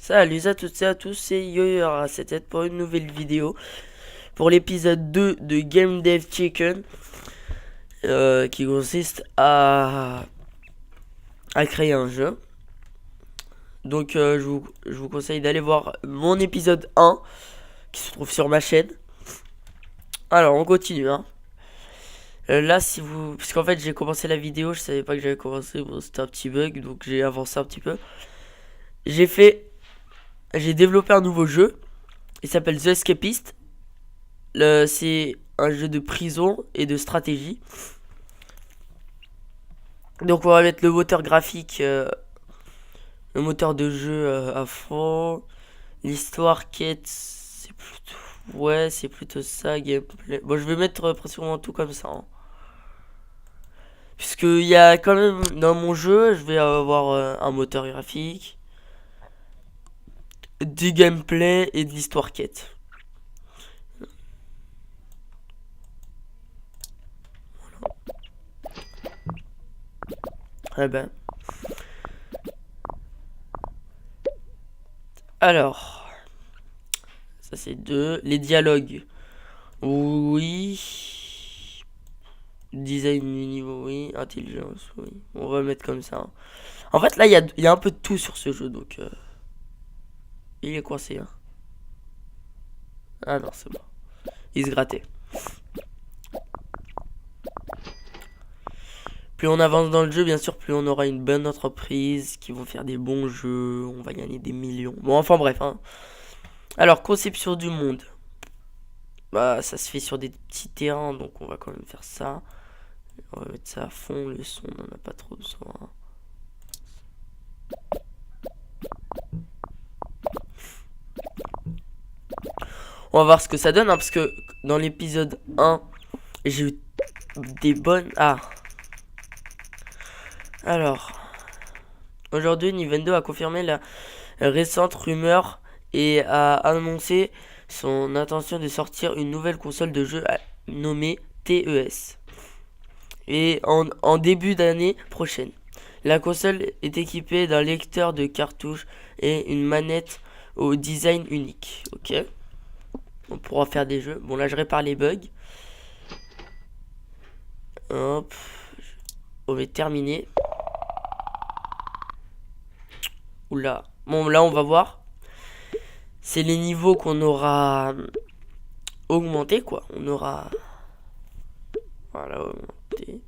Salut à toutes et à tous, c'est YoYoRa, c'était pour une nouvelle vidéo pour l'épisode 2 de Game Dev Chicken qui consiste à créer un jeu. Donc je vous conseille d'aller voir mon épisode 1 qui se trouve sur ma chaîne. Alors on continue hein. Là si vous... Parce qu'en fait j'ai commencé la vidéo, je savais pas que j'avais commencé, bon, c'était un petit bug donc j'ai avancé un petit peu. J'ai développé un nouveau jeu, il s'appelle The Escapist. C'est un jeu de prison et de stratégie. Donc on va mettre le moteur graphique, le moteur de jeu à fond. L'histoire quête, c'est plutôt... Ouais, c'est plutôt ça, gameplay. Bon, je vais mettre pratiquement tout comme ça. Hein. Puisqu'il y a quand même, dans mon jeu, je vais avoir un moteur graphique, du gameplay et de l'histoire quête. Eh ben. Alors, ça c'est deux. Les dialogues. Oui. Design du niveau, oui. Intelligence, oui. On va mettre comme ça. Hein. En fait, là, il y a un peu de tout sur ce jeu, donc... il est coincé, hein. Ah non, c'est bon. Il se grattait. Plus on avance dans le jeu, bien sûr, plus on aura une bonne entreprise qui vont faire des bons jeux. On va gagner des millions. Bon, enfin bref, hein. Alors, conception du monde. Bah, ça se fait sur des petits terrains, donc on va quand même faire ça. On va mettre ça à fond, le son, on n'en a pas trop besoin. On va voir ce que ça donne, hein, parce que dans l'épisode 1, j'ai eu des bonnes... Ah. Alors. Aujourd'hui, Nintendo a confirmé la récente rumeur et a annoncé son intention de sortir une nouvelle console de jeu nommée TES. Et en début d'année prochaine. La console est équipée d'un lecteur de cartouches et une manette au design unique. Ok. On pourra faire des jeux. Bon là je répare les bugs. Hop. On va terminer. Oula. Bon là on va voir. C'est les niveaux qu'on aura augmenté quoi. On aura... Voilà, augmenté.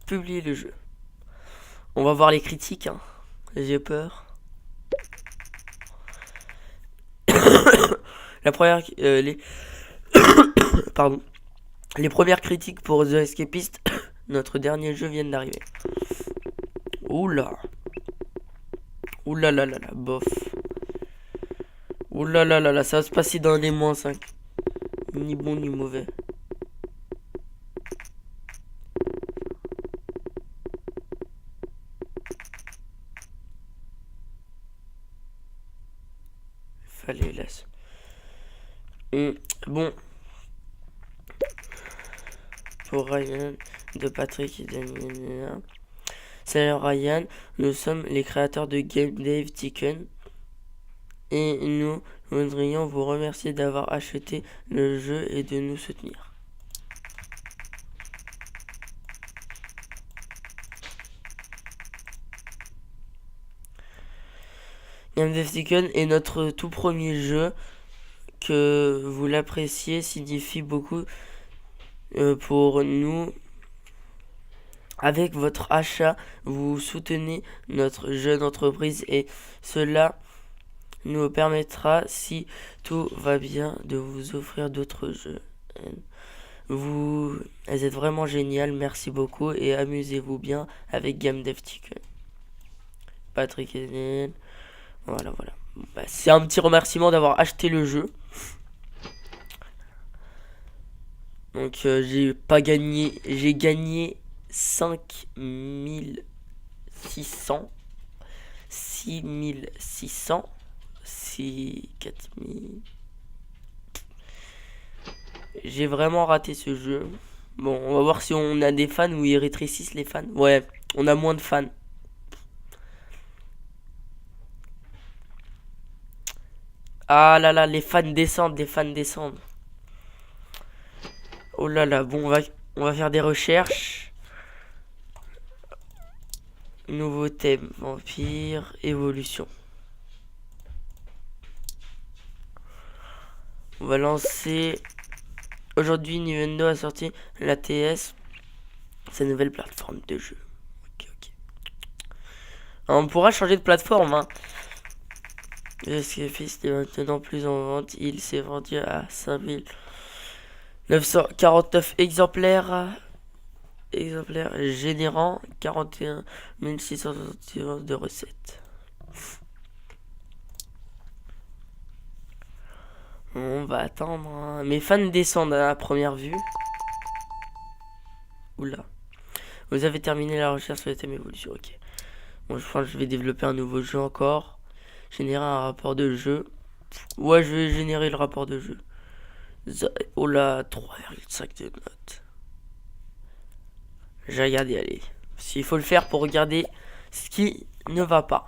Publier le jeu. On va voir les critiques. Hein. J'ai peur. La première... Pardon. Les premières critiques pour The Escapist, notre dernier jeu, viennent d'arriver. Oula. Oula là là là, bof. Oula là là là, ça va se passer dans les -5. Ni bon ni mauvais. Fallait laisser. Bon. Pour Ryan, de Patrick et de... Salut Ryan, nous sommes les créateurs de Game Dev Chicken. Et nous voudrions vous remercier d'avoir acheté le jeu et de nous soutenir. Game Dev Chicken est notre tout premier jeu. Que vous l'appréciez signifie beaucoup pour nous. Avec votre achat, vous soutenez notre jeune entreprise et cela nous permettra, si tout va bien, de vous offrir d'autres jeux. Vous êtes vraiment génial, merci beaucoup et amusez-vous bien avec Game Dev Chicken. Patrick Enel. Voilà. Bah, c'est un petit remerciement d'avoir acheté le jeu. Donc j'ai pas gagné, j'ai gagné 5600, 6600, 4000. J'ai vraiment raté ce jeu. Bon, on va voir si on a des fans ou ils rétrécissent les fans. Ouais, on a moins de fans. Ah là là, les fans descendent, les fans descendent. Oh là là, bon, on va faire des recherches. Nouveau thème, vampire, évolution. On va lancer... Aujourd'hui, Nintendo a sorti la TS, sa nouvelle plateforme de jeu. Ok, ok. Alors, on pourra changer de plateforme, hein. Escapist est maintenant plus en vente. Il s'est vendu à 5949 exemplaires. Générant 41 671 de recettes. On va attendre. Hein. Mes fans descendent à la première vue. Oula. Vous avez terminé la recherche sur le thème évolution. Ok. Bon, je pense que je vais développer un nouveau jeu encore. Générer un rapport de jeu. Ouais, je vais générer le rapport de jeu. Oh là, 3,5 de notes. J'ai regardé, allez. S'il faut le faire pour regarder ce qui ne va pas.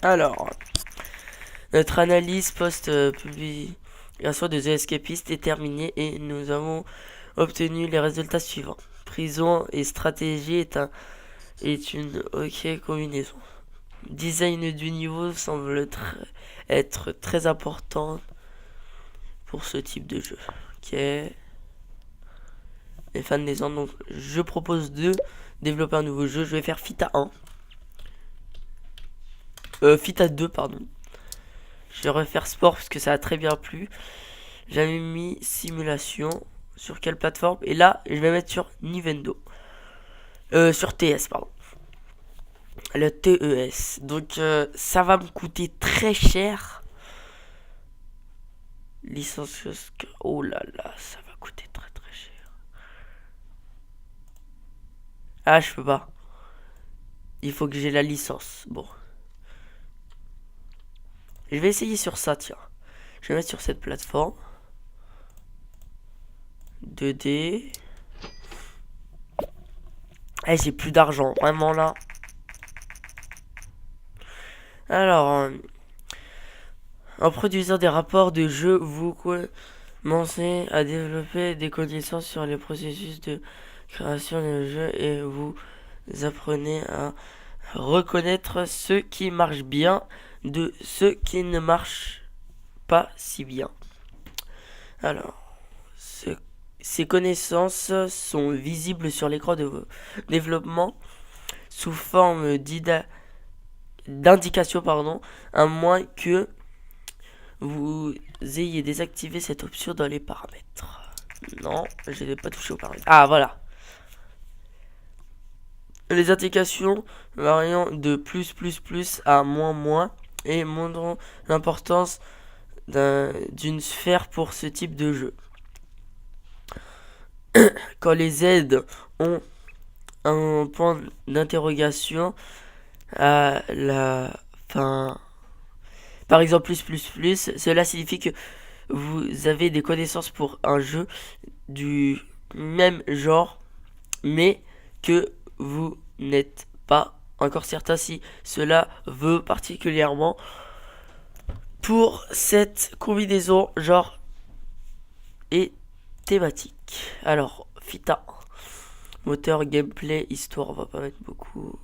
Alors, notre analyse post-publication de The Escapist est terminée et nous avons obtenu les résultats suivants. Prison et stratégie est une ok combinaison. Design du niveau semble être très important pour ce type de jeu. Ok. Les fans des ans, donc je propose de développer un nouveau jeu. Je vais faire Fita 1. Fita 2, pardon. Je vais refaire sport parce que ça a très bien plu. J'avais mis simulation. Sur quelle plateforme? Et là, je vais mettre sur Nintendo. Sur TS, pardon. Le TES. Donc, ça va me coûter très cher. Licence. Oh là là, ça va coûter très très cher. Ah, je peux pas. Il faut que j'ai la licence. Bon. Je vais essayer sur ça, tiens. Je vais mettre sur cette plateforme. 2D. Eh, j'ai plus d'argent, vraiment là. Alors, en produisant des rapports de jeu, vous commencez à développer des connaissances sur les processus de création de jeu et vous apprenez à reconnaître ce qui marche bien de ce qui ne marche pas si bien. Alors, ces connaissances sont visibles sur l'écran de développement sous forme d'indication, à moins que vous ayez désactivé cette option dans les paramètres. Non, je n'ai pas touché aux paramètres. Ah, voilà. Les indications variant de plus à moins et montrent l'importance d'une sphère pour ce type de jeu. Quand les aides ont un point d'interrogation à la fin, par exemple cela signifie que vous avez des connaissances pour un jeu du même genre, mais que vous n'êtes pas encore certain si cela veut particulièrement pour cette combinaison genre et thématique. Alors, Fita. Moteur, gameplay, histoire, on va pas mettre beaucoup.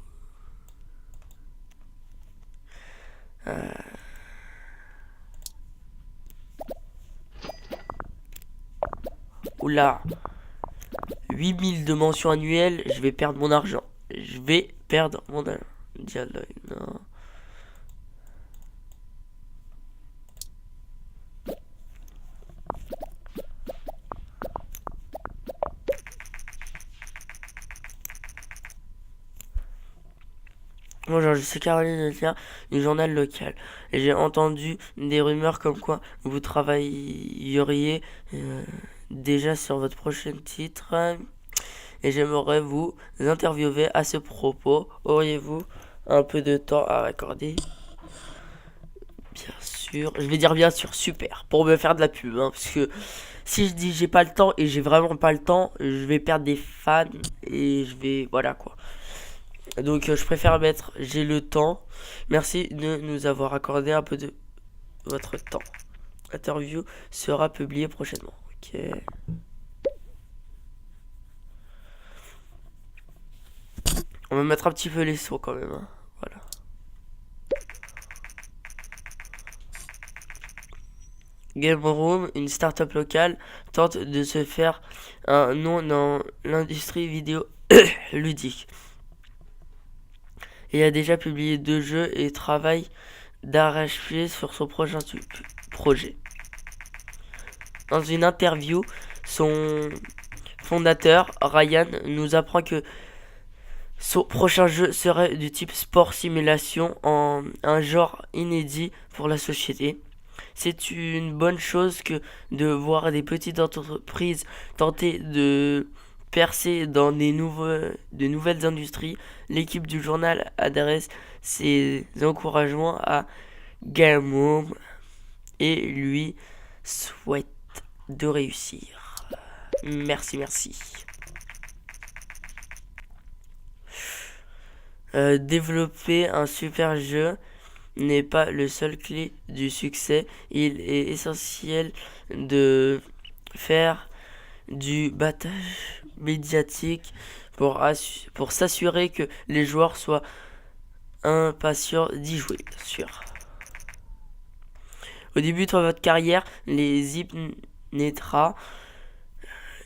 Oula. 8000 de mentions annuelles, je vais perdre mon argent. Je vais perdre mon argent. Dialogue, non. Bonjour, je suis Caroline Leclerc du journal local. Et j'ai entendu des rumeurs comme quoi vous travailleriez déjà sur votre prochain titre. Et j'aimerais vous interviewer à ce propos. Auriez-vous un peu de temps à accorder? Bien sûr. Je vais dire bien sûr, super. Pour me faire de la pub. Hein, parce que si je dis j'ai pas le temps et j'ai vraiment pas le temps, je vais perdre des fans. Et je vais... Voilà quoi. Donc je préfère mettre j'ai le temps. Merci de nous avoir accordé un peu de votre temps. Interview sera publiée prochainement. Ok. On va mettre un petit peu les sons quand même. Hein. Voilà. Game Room, une start-up locale, tente de se faire un nom dans l'industrie vidéo ludique. Il a déjà publié 2 jeux et travaille d'arrache-pied sur son prochain projet. Dans une interview, son fondateur, Ryan, nous apprend que son prochain jeu serait du type sport simulation en un genre inédit pour la société. C'est une bonne chose que de voir des petites entreprises tenter de percer dans de nouvelles industries. L'équipe du journal adresse ses encouragements à Gamom et lui souhaite de réussir. Merci, merci. Développer un super jeu n'est pas le seul clé du succès. Il est essentiel de faire du battage médiatique pour s'assurer que les joueurs soient impatients d'y jouer, bien sûr. Au début de votre carrière, les hypnétras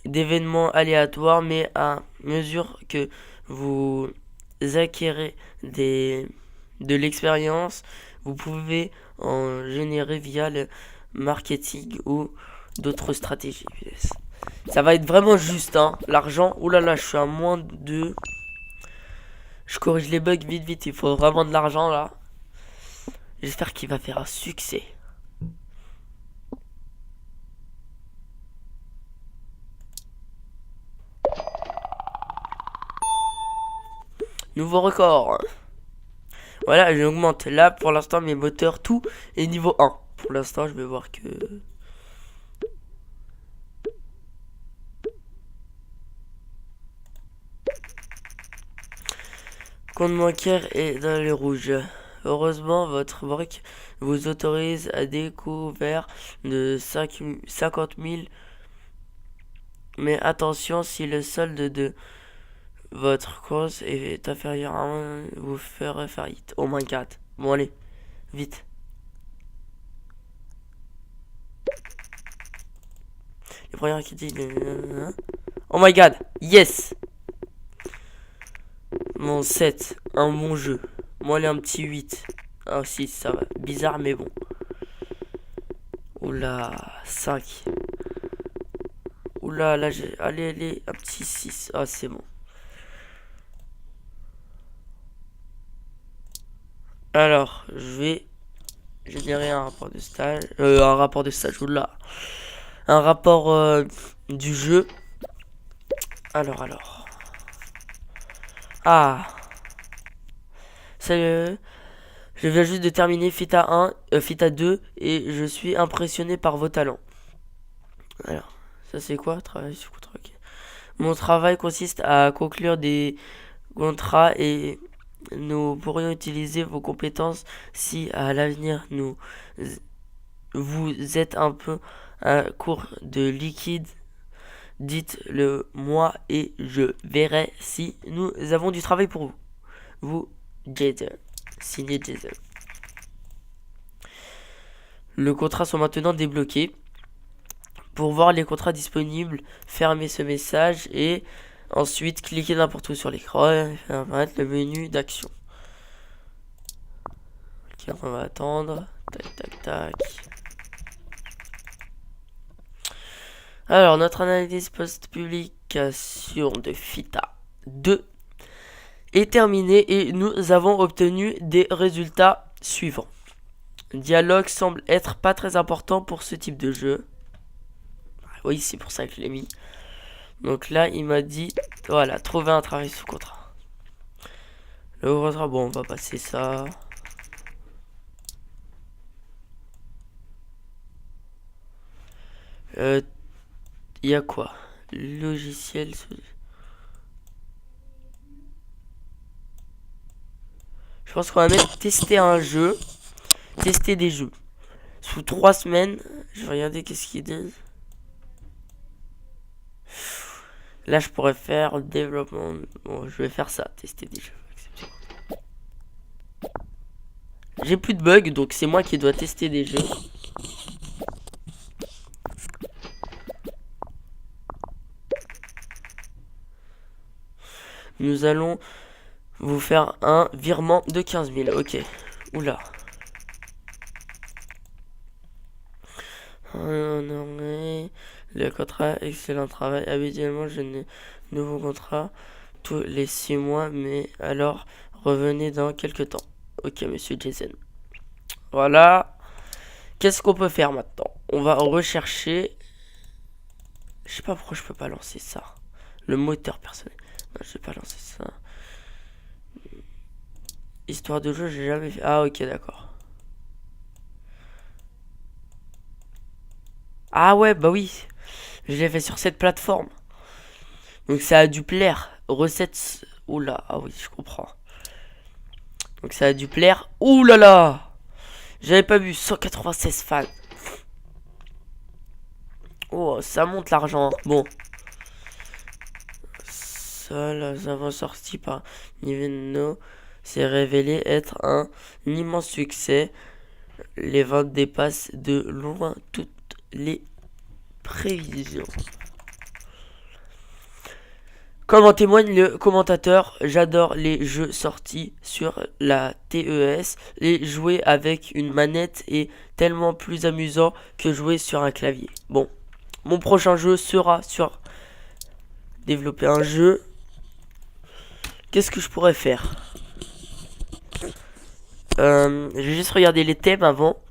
d'événements aléatoires, mais à mesure que vous acquérez de l'expérience, vous pouvez en générer via le marketing ou d'autres stratégies. Ça va être vraiment juste, hein. L'argent, oulala, je suis à moins de... Je corrige les bugs vite, vite, il faut vraiment de l'argent, là. J'espère qu'il va faire un succès. Nouveau record. Voilà, j'augmente. Là, pour l'instant, mes moteurs, tout est niveau 1. Pour l'instant, je vais voir que... Compte bancaire est dans les rouges. Heureusement, votre banque vous autorise à découvert de 50 000. Mais attention, si le solde de votre compte est inférieur à 1, vous ferez faillite. Oh my god. Bon, allez, vite. Les premières qui disent... Oh my god, yes. Mon 7, un bon jeu. Moi, allez, un petit 8. Ah, 6, ça va. Bizarre, mais bon. Oula, 5. Oula, là, j'ai... Allez, allez, un petit 6. Ah, c'est bon. Alors, je vais générer un rapport de stage. Un rapport de stage, oula. Un rapport du jeu. Alors. Ah. Salut. Je viens juste de terminer Fita 2 et je suis impressionné par vos talents. Alors, ça c'est quoi? Travail sur contrat. Okay. Mon travail consiste à conclure des contrats et nous pourrions utiliser vos compétences si à l'avenir vous êtes un peu à court de liquide. Dites-le moi et je verrai si nous avons du travail pour vous. Vous, Jason. Signé Jason. Le contrat sont maintenant débloqués. Pour voir les contrats disponibles, fermez ce message et ensuite cliquez n'importe où sur l'écran et faire apparaître le menu d'action. Ok, on va attendre. Tac, tac, tac. Alors, notre analyse post-publication de Fita 2 est terminée et nous avons obtenu des résultats suivants. Dialogue semble être pas très important pour ce type de jeu. Oui, c'est pour ça que je l'ai mis. Donc là, il m'a dit, voilà, trouver un travail sous contrat. Le contrat, bon, on va passer ça. Il y a quoi? Logiciel. Je pense qu'on va mettre tester un jeu. Tester des jeux. Sous 3 semaines. Je vais regarder qu'est-ce qu'ils disent. Là, je pourrais faire développement. Bon, je vais faire ça. Tester des jeux. J'ai plus de bugs, donc c'est moi qui dois tester des jeux. Nous allons vous faire un virement de 15 000. Ok. Oula. Le contrat, excellent travail. Habituellement, je n'ai nouveau contrat tous les 6 mois, mais alors revenez dans quelques temps. Ok, monsieur Jason. Voilà. Qu'est-ce qu'on peut faire maintenant? On va rechercher. Je sais pas pourquoi je peux pas lancer ça. Le moteur personnel. Non, je vais pas lancer ça. Histoire de jeu, j'ai jamais fait. Ah, ok, d'accord. Ah ouais, bah oui. Je l'ai fait sur cette plateforme. Donc ça a dû plaire. Recettes. Oula, ah oui, je comprends. Donc ça a dû plaire. Ouh là là. J'avais pas vu 196 fans. Oh, ça monte l'argent. Bon. Seul avant sorti par Niveno s'est révélé être un immense succès. Les ventes dépassent de loin toutes les prévisions. Comme en témoigne le commentateur, j'adore les jeux sortis sur la TES. Les jouer avec une manette est tellement plus amusant que jouer sur un clavier. Bon, mon prochain jeu sera sur développer un jeu. Qu'est-ce que je pourrais faire? Je vais juste regarder les thèmes avant.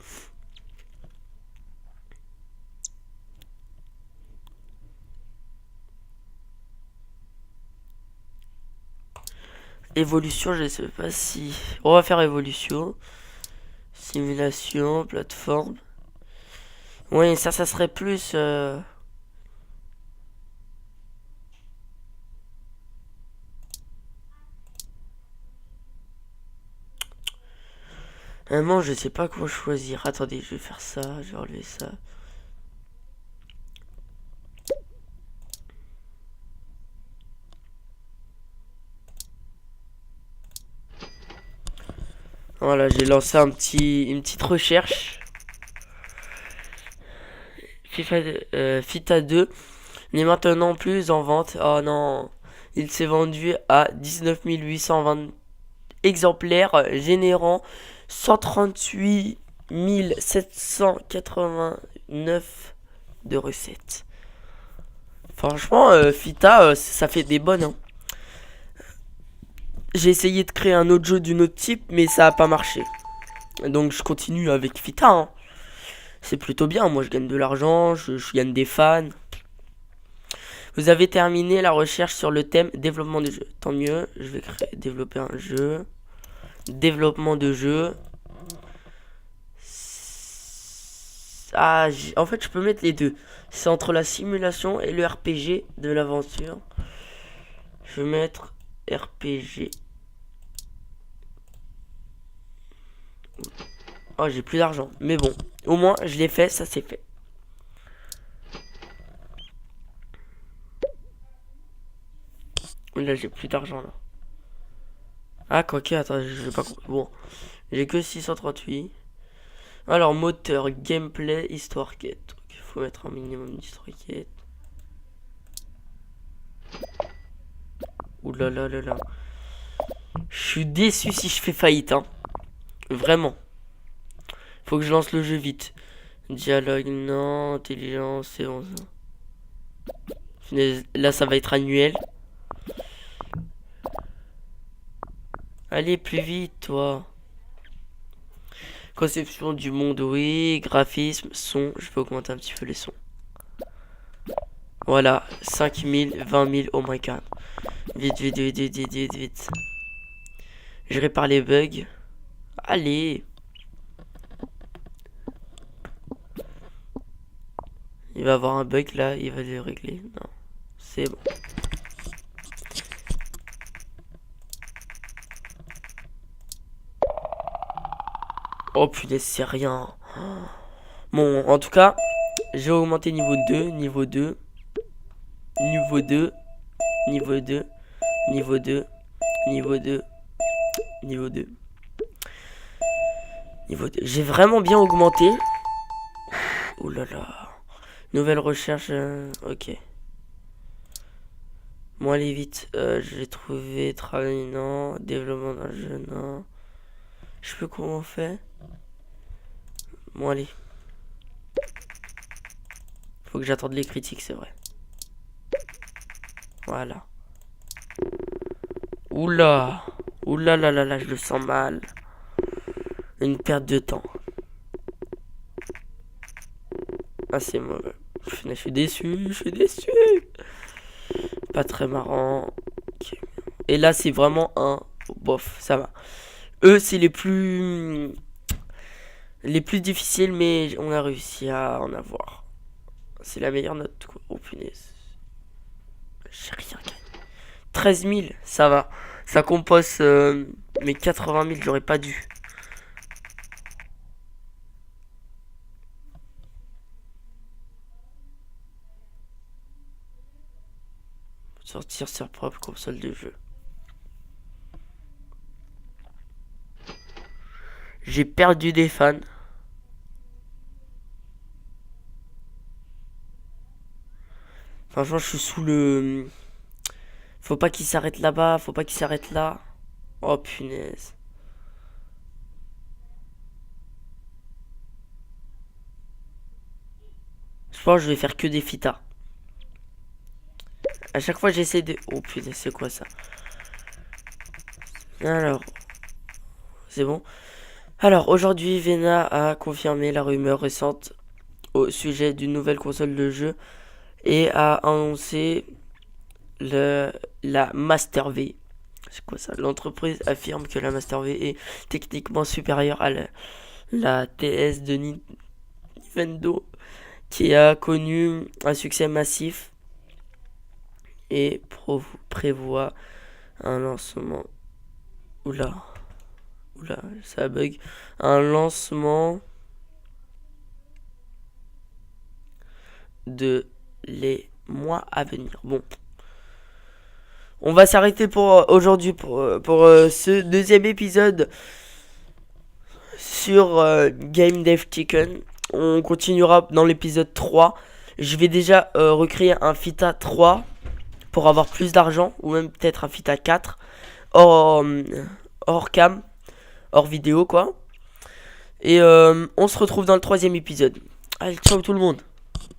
Évolution, je sais pas si... On va faire évolution. Simulation, plateforme. Oui, ça serait plus... Vraiment, je sais pas quoi choisir. Attendez, je vais faire ça, je vais enlever ça. Voilà, j'ai lancé une petite recherche. FIFA 2 n'est maintenant plus en vente. Oh non, il s'est vendu à 19 820 exemplaires, générant 138 789 de recettes. Franchement, Fita, ça fait des bonnes. Hein. J'ai essayé de créer un autre jeu d'une autre type, mais ça a pas marché. Donc je continue avec Fita. Hein. C'est plutôt bien. Moi, je gagne de l'argent, je gagne des fans. Vous avez terminé la recherche sur le thème développement de jeu. Tant mieux. Je vais développer un jeu. Développement de jeu. Ah, en fait, je peux mettre les deux. C'est entre la simulation et le RPG de l'aventure. Je vais mettre RPG. Oh, j'ai plus d'argent. Mais bon, au moins, je l'ai fait, ça c'est fait. Là, j'ai plus d'argent, là. Ah, quoique, attends, je vais pas... Bon, j'ai que 638. Alors, moteur, gameplay, histoire quête. Il faut mettre un minimum d'histoire quête. Ouh là là là là. Je suis déçu si je fais faillite, hein. Vraiment. Faut que je lance le jeu vite. Dialogue, non. Intelligence, c'est bon. Là, ça va être annuel. Allez, plus vite, toi. Conception du monde, oui. Graphisme, son. Je vais augmenter un petit peu les sons. Voilà. 5 000, 20 000, oh my god. Vite, vite, vite, vite, vite, vite, vite. Je répare les bugs. Allez. Il va avoir un bug là, il va le régler. Non, c'est bon. Oh punaise, c'est rien. Bon, en tout cas, j'ai augmenté niveau 2, niveau 2, niveau 2, niveau 2, niveau 2, niveau 2, niveau 2, niveau 2. J'ai vraiment bien augmenté. Ouh là là. Nouvelle recherche, ok. Bon, allez vite. J'ai trouvé travail, non. Développement d'un jeu, non. Je sais comment on fait. Bon, allez. Faut que j'attende les critiques, c'est vrai. Voilà. Oula. Oula là là là, je le sens mal. Une perte de temps. Ah, c'est mauvais. Je suis déçu, je suis déçu. Pas très marrant. Okay. Et là, c'est vraiment un... Bof, ça va. Eux, c'est les plus difficiles, mais on a réussi à en avoir. C'est la meilleure note, quoi. Oh punaise. J'ai rien gagné. 13 000, ça va. Ça compose mes 80 000, j'aurais pas dû. Sortir sur propre console de jeu. J'ai perdu des fans. Franchement, je suis sous le... Faut pas qu'il s'arrête là-bas, faut pas qu'il s'arrête là. Oh punaise. Je pense que je vais faire que des fitas. À chaque fois j'essaie de... Oh punaise, c'est quoi ça? Alors... C'est bon. Alors, aujourd'hui, Vena a confirmé la rumeur récente au sujet d'une nouvelle console de jeu et a annoncé la Master V. C'est quoi ça? L'entreprise affirme que la Master V est techniquement supérieure à la TS de Nintendo, qui a connu un succès massif et prévoit un lancement. Oula, ça bug. Un lancement de les mois à venir. Bon. On va s'arrêter pour aujourd'hui, pour ce deuxième épisode sur Game Dev Chicken. On continuera dans l'épisode 3. Je vais déjà recréer un Fita 3 pour avoir plus d'argent, ou même peut-être un Fita 4 hors cam, hors vidéo quoi. Et on se retrouve dans le troisième épisode. Allez, ciao tout le monde.